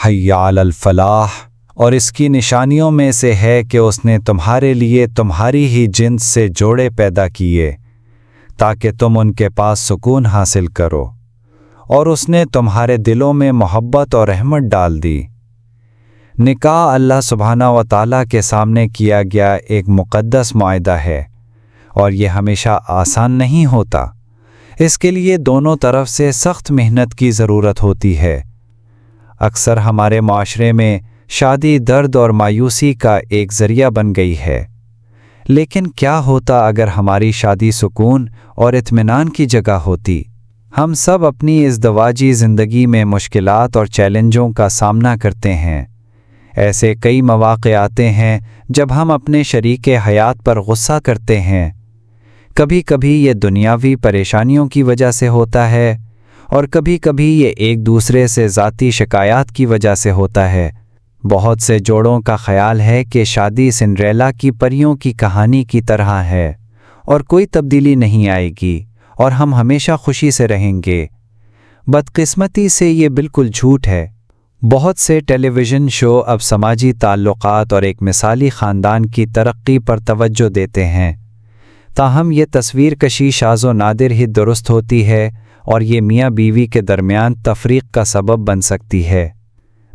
حی علی الفلاح، اور اس کی نشانیوں میں سے ہے کہ اس نے تمہارے لیے تمہاری ہی جنس سے جوڑے پیدا کیے تاکہ تم ان کے پاس سکون حاصل کرو، اور اس نے تمہارے دلوں میں محبت اور رحمت ڈال دی۔ نکاح اللہ سبحانہ و تعالیٰ کے سامنے کیا گیا ایک مقدس معاہدہ ہے، اور یہ ہمیشہ آسان نہیں ہوتا۔ اس کے لیے دونوں طرف سے سخت محنت کی ضرورت ہوتی ہے۔ اکثر ہمارے معاشرے میں شادی درد اور مایوسی کا ایک ذریعہ بن گئی ہے، لیکن کیا ہوتا اگر ہماری شادی سکون اور اطمینان کی جگہ ہوتی؟ ہم سب اپنی ازدواجی زندگی میں مشکلات اور چیلنجوں کا سامنا کرتے ہیں۔ ایسے کئی مواقع آتے ہیں جب ہم اپنے شریک حیات پر غصہ کرتے ہیں۔ کبھی کبھی یہ دنیاوی پریشانیوں کی وجہ سے ہوتا ہے، اور کبھی کبھی یہ ایک دوسرے سے ذاتی شکایات کی وجہ سے ہوتا ہے۔ بہت سے جوڑوں کا خیال ہے کہ شادی سنڈریلا کی پریوں کی کہانی کی طرح ہے، اور کوئی تبدیلی نہیں آئے گی، اور ہم ہمیشہ خوشی سے رہیں گے۔ بدقسمتی سے یہ بالکل جھوٹ ہے۔ بہت سے ٹیلی ویژن شو اب سماجی تعلقات اور ایک مثالی خاندان کی ترقی پر توجہ دیتے ہیں، تاہم یہ تصویر کشی شاذ و نادر ہی درست ہوتی ہے، اور یہ میاں بیوی کے درمیان تفریق کا سبب بن سکتی ہے۔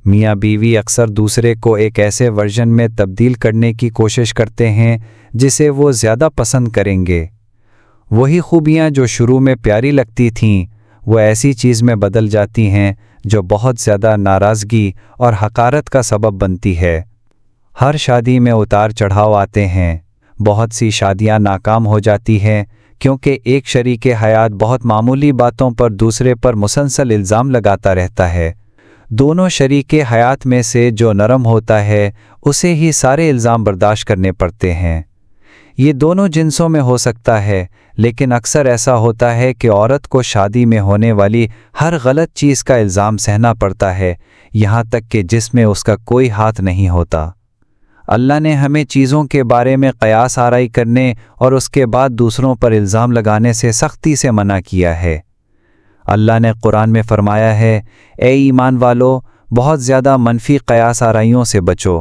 میاں بیوی اکثر دوسرے کو ایک ایسے ورژن میں تبدیل کرنے کی کوشش کرتے ہیں جسے وہ زیادہ پسند کریں گے۔ وہی خوبیاں جو شروع میں پیاری لگتی تھیں، وہ ایسی چیز میں بدل جاتی ہیں جو بہت زیادہ ناراضگی اور حقارت کا سبب بنتی ہے۔ ہر شادی میں اتار چڑھاؤ آتے ہیں۔ بہت سی شادیاں ناکام ہو جاتی ہیں کیونکہ ایک شریک حیات بہت معمولی باتوں پر دوسرے پر مسلسل الزام لگاتا رہتا ہے۔ دونوں شریک حیات میں سے جو نرم ہوتا ہے اسے ہی سارے الزام برداشت کرنے پڑتے ہیں۔ یہ دونوں جنسوں میں ہو سکتا ہے، لیکن اکثر ایسا ہوتا ہے کہ عورت کو شادی میں ہونے والی ہر غلط چیز کا الزام سہنا پڑتا ہے، یہاں تک کہ جس میں اس کا کوئی ہاتھ نہیں ہوتا۔ اللہ نے ہمیں چیزوں کے بارے میں قیاس آرائی کرنے اور اس کے بعد دوسروں پر الزام لگانے سے سختی سے منع کیا ہے۔ اللہ نے قرآن میں فرمایا ہے، اے ایمان والو، بہت زیادہ منفی قیاس آرائیوں سے بچو،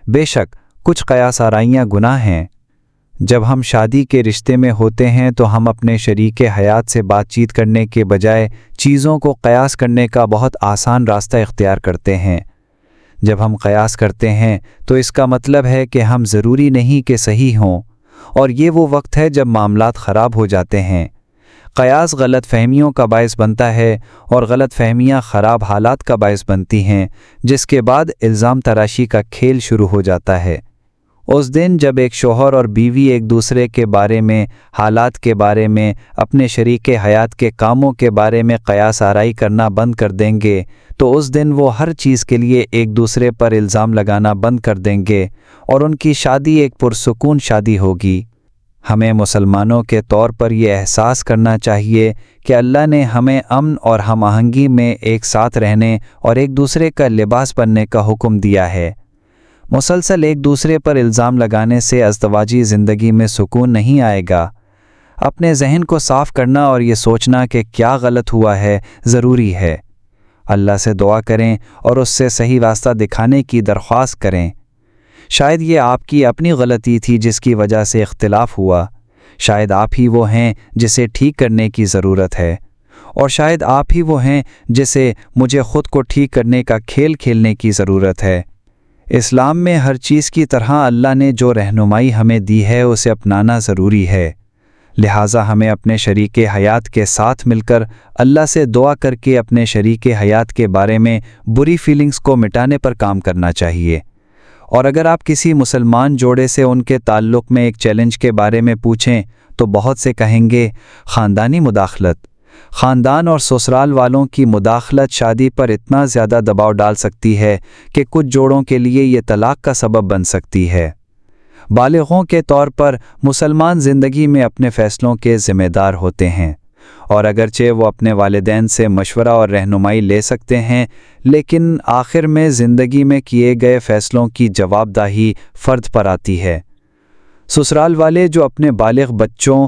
بے شک کچھ قیاس آرائیاں گناہ ہیں۔ جب ہم شادی کے رشتے میں ہوتے ہیں تو ہم اپنے شریک حیات سے بات چیت کرنے کے بجائے چیزوں کو قیاس کرنے کا بہت آسان راستہ اختیار کرتے ہیں۔ جب ہم قیاس کرتے ہیں تو اس کا مطلب ہے کہ ہم ضروری نہیں کہ صحیح ہوں، اور یہ وہ وقت ہے جب معاملات خراب ہو جاتے ہیں۔ قیاس غلط فہمیوں کا باعث بنتا ہے، اور غلط فہمیاں خراب حالات کا باعث بنتی ہیں، جس کے بعد الزام تراشی کا کھیل شروع ہو جاتا ہے۔ اس دن جب ایک شوہر اور بیوی ایک دوسرے کے بارے میں، حالات کے بارے میں، اپنے شریک حیات کے کاموں کے بارے میں قیاس آرائی کرنا بند کر دیں گے تو اس دن وہ ہر چیز کے لیے ایک دوسرے پر الزام لگانا بند کر دیں گے، اور ان کی شادی ایک پرسکون شادی ہوگی۔ ہمیں مسلمانوں کے طور پر یہ احساس کرنا چاہیے کہ اللہ نے ہمیں امن اور ہم آہنگی میں ایک ساتھ رہنے اور ایک دوسرے کا لباس بننے کا حکم دیا ہے۔ مسلسل ایک دوسرے پر الزام لگانے سے ازدواجی زندگی میں سکون نہیں آئے گا۔ اپنے ذہن کو صاف کرنا اور یہ سوچنا کہ کیا غلط ہوا ہے ضروری ہے۔ اللہ سے دعا کریں اور اس سے صحیح راستہ دکھانے کی درخواست کریں۔ شاید یہ آپ کی اپنی غلطی تھی جس کی وجہ سے اختلاف ہوا، شاید آپ ہی وہ ہیں جسے ٹھیک کرنے کی ضرورت ہے، اور شاید آپ ہی وہ ہیں جسے مجھے خود کو ٹھیک کرنے کا کھیل کھیلنے کی ضرورت ہے۔ اسلام میں ہر چیز کی طرح اللہ نے جو رہنمائی ہمیں دی ہے اسے اپنانا ضروری ہے، لہٰذا ہمیں اپنے شریک حیات کے ساتھ مل کر اللہ سے دعا کر کے اپنے شریک حیات کے بارے میں بری فیلنگز کو مٹانے پر کام کرنا چاہیے۔ اور اگر آپ کسی مسلمان جوڑے سے ان کے تعلق میں ایک چیلنج کے بارے میں پوچھیں تو بہت سے کہیں گے خاندانی مداخلت۔ خاندان اور سسرال والوں کی مداخلت شادی پر اتنا زیادہ دباؤ ڈال سکتی ہے کہ کچھ جوڑوں کے لیے یہ طلاق کا سبب بن سکتی ہے۔ بالغوں کے طور پر مسلمان زندگی میں اپنے فیصلوں کے ذمہ دار ہوتے ہیں، اور اگرچہ وہ اپنے والدین سے مشورہ اور رہنمائی لے سکتے ہیں، لیکن آخر میں زندگی میں کیے گئے فیصلوں کی جواب دہی فرد پر آتی ہے۔ سسرال والے جو اپنے بالغ بچوں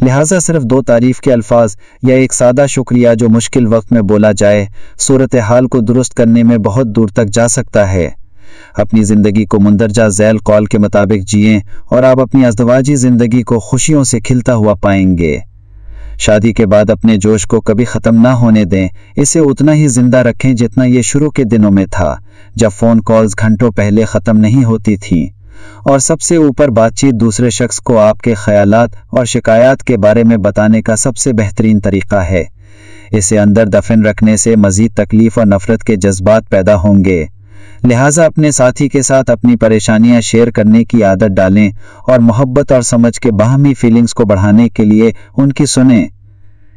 لہٰذا صرف 2 تعریف کے الفاظ یا ایک سادہ شکریہ جو مشکل وقت میں بولا جائے صورتحال کو درست کرنے میں بہت دور تک جا سکتا ہے۔ اپنی زندگی کو مندرجہ ذیل قول کے مطابق جئیں اور آپ اپنی ازدواجی زندگی کو خوشیوں سے کھلتا ہوا پائیں گے۔ شادی کے بعد اپنے جوش کو کبھی ختم نہ ہونے دیں، اسے اتنا ہی زندہ رکھیں جتنا یہ شروع کے دنوں میں تھا، جب فون کالز گھنٹوں پہلے ختم نہیں ہوتی تھیں۔ اور سب سے اوپر بات چیت دوسرے شخص کو آپ کے خیالات اور شکایات کے بارے میں بتانے کا سب سے بہترین طریقہ ہے۔ اسے اندر دفن رکھنے سے مزید تکلیف اور نفرت کے جذبات پیدا ہوں گے۔ لہٰذا اپنے ساتھی کے ساتھ اپنی پریشانیاں شیئر کرنے کی عادت ڈالیں اور محبت اور سمجھ کے باہمی فیلنگز کو بڑھانے کے لیے ان کی سنیں۔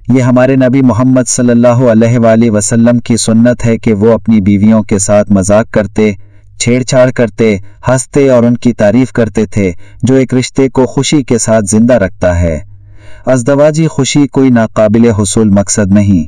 یہ ہمارے نبی محمد صلی اللہ علیہ وآلہ وسلم کی سنت ہے کہ وہ اپنی بیویوں کے ساتھ مذاق کرتے، چھیڑ چھاڑ کرتے، ہنستے اور ان کی تعریف کرتے تھے، جو ایک رشتے کو خوشی کے ساتھ زندہ رکھتا ہے۔ ازدواجی خوشی کوئی ناقابل حصول مقصد نہیں،